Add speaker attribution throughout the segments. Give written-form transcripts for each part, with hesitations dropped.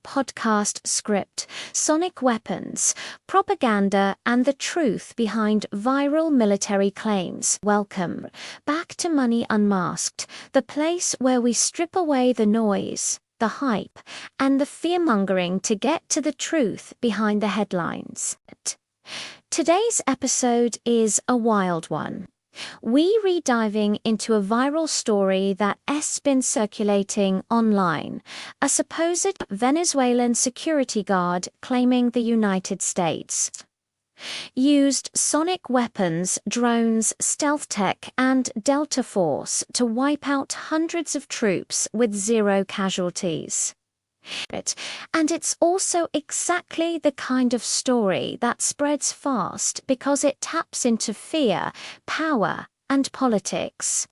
Speaker 1: podcast script, Sonic Weapons, Propaganda and the Truth Behind Viral Military Claims. Welcome back to Money Unmasked, the place where we strip away the noise, the hype, and the fear-mongering to get to the truth behind the headlines. Today's episode is a wild one. We re-diving into a viral story that has been circulating online, a supposed Venezuelan security guard claiming the United States used sonic weapons, drones, stealth tech, and Delta Force to wipe out hundreds of troops with zero casualties. And it's also exactly the kind of story that spreads fast because it taps into fear, power, and politics.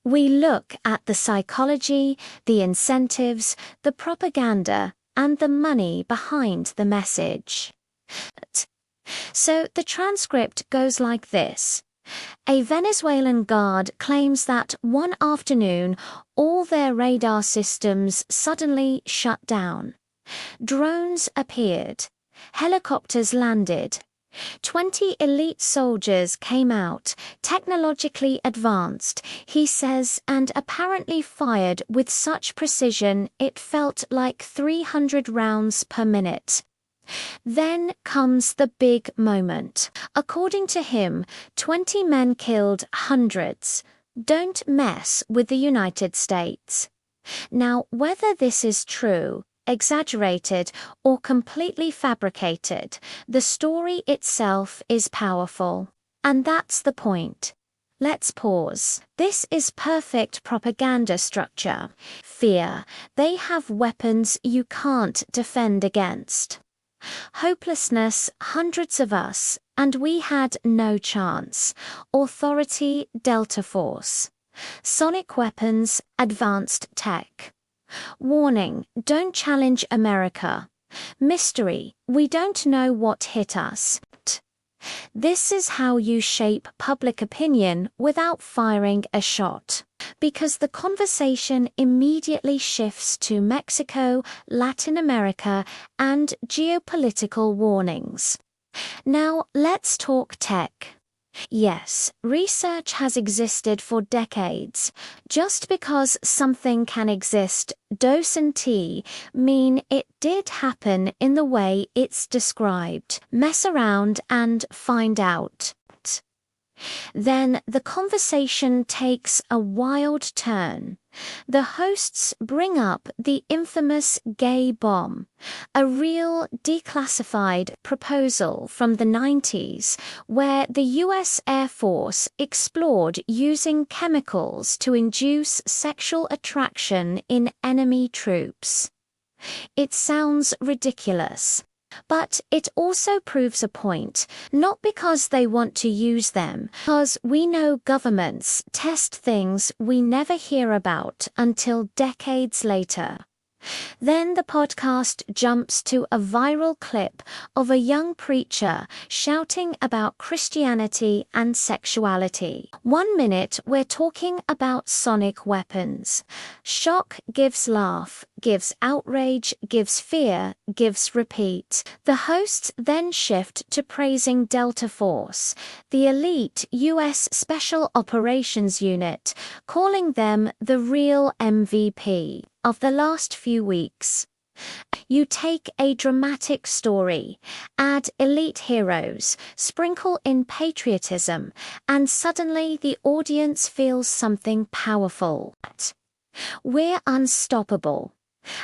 Speaker 1: We look at the psychology, the incentives, the propaganda, and the money behind the message. So the transcript goes like this. A Venezuelan guard claims that one afternoon all their radar systems suddenly shut down. Drones appeared. Helicopters landed. 20 elite soldiers came out, technologically advanced, he says, and apparently fired with such precision it felt like 300 rounds per minute. Then comes the big moment. According to him, 20 men killed hundreds. Don't mess with the United States. Now, whether this is true, exaggerated, or completely fabricated, the story itself is powerful. And that's the point. Let's pause. This is perfect propaganda structure. Fear. They have weapons you can't defend against. Hopelessness, hundreds of us, and we had no chance. Authority, Delta Force. Sonic weapons, advanced tech. Warning, don't challenge America. Mystery, we don't know what hit us. This is how you shape public opinion without firing a shot. Because the conversation immediately shifts to Mexico, Latin America, and geopolitical warnings. Now, let's talk tech. Yes, research has existed for decades. Just because something can exist doesn't mean it did happen in the way it's described. Mess around and find out. Then the conversation takes a wild turn. The hosts bring up the infamous gay bomb, a real declassified proposal from the 90s where the US Air Force explored using chemicals to induce sexual attraction in enemy troops. It sounds ridiculous. But it also proves a point, not because they want to use them, because we know governments test things we never hear about until decades later. Then the podcast jumps to a viral clip of a young preacher shouting about Christianity and sexuality. 1 minute we're talking about sonic weapons. Shock gives laugh, gives outrage, gives fear, gives repeat. The hosts then shift to praising Delta Force, the elite US Special Operations Unit, calling them the real MVP of the last few weeks. You take a dramatic story, add elite heroes, sprinkle in patriotism, and suddenly the audience feels something powerful. We're unstoppable.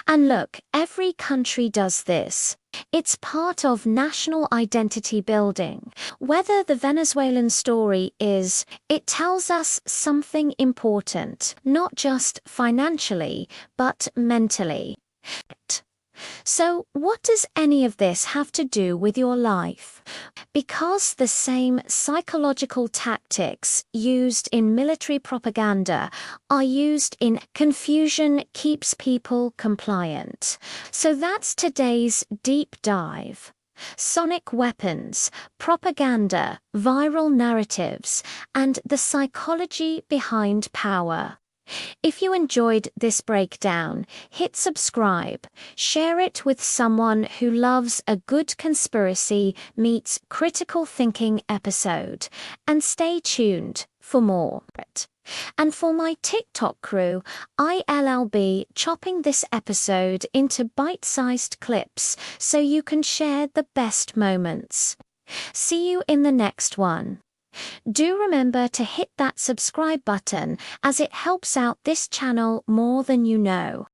Speaker 1: And look, every country does this. It's part of national identity building. Whether the Venezuelan story is, it tells us something important, not just financially, but mentally. So, what does any of this have to do with your life? Because the same psychological tactics used in military propaganda are used in confusion keeps people compliant. So that's today's deep dive. Sonic weapons, propaganda, viral narratives, and the psychology behind power. If you enjoyed this breakdown, hit subscribe, share it with someone who loves a good conspiracy meets critical thinking episode, and stay tuned for more. And for my TikTok crew, ILLB chopping this episode into bite-sized clips so you can share the best moments. See you in the next one. Do remember to hit that subscribe button as it helps out this channel more than you know.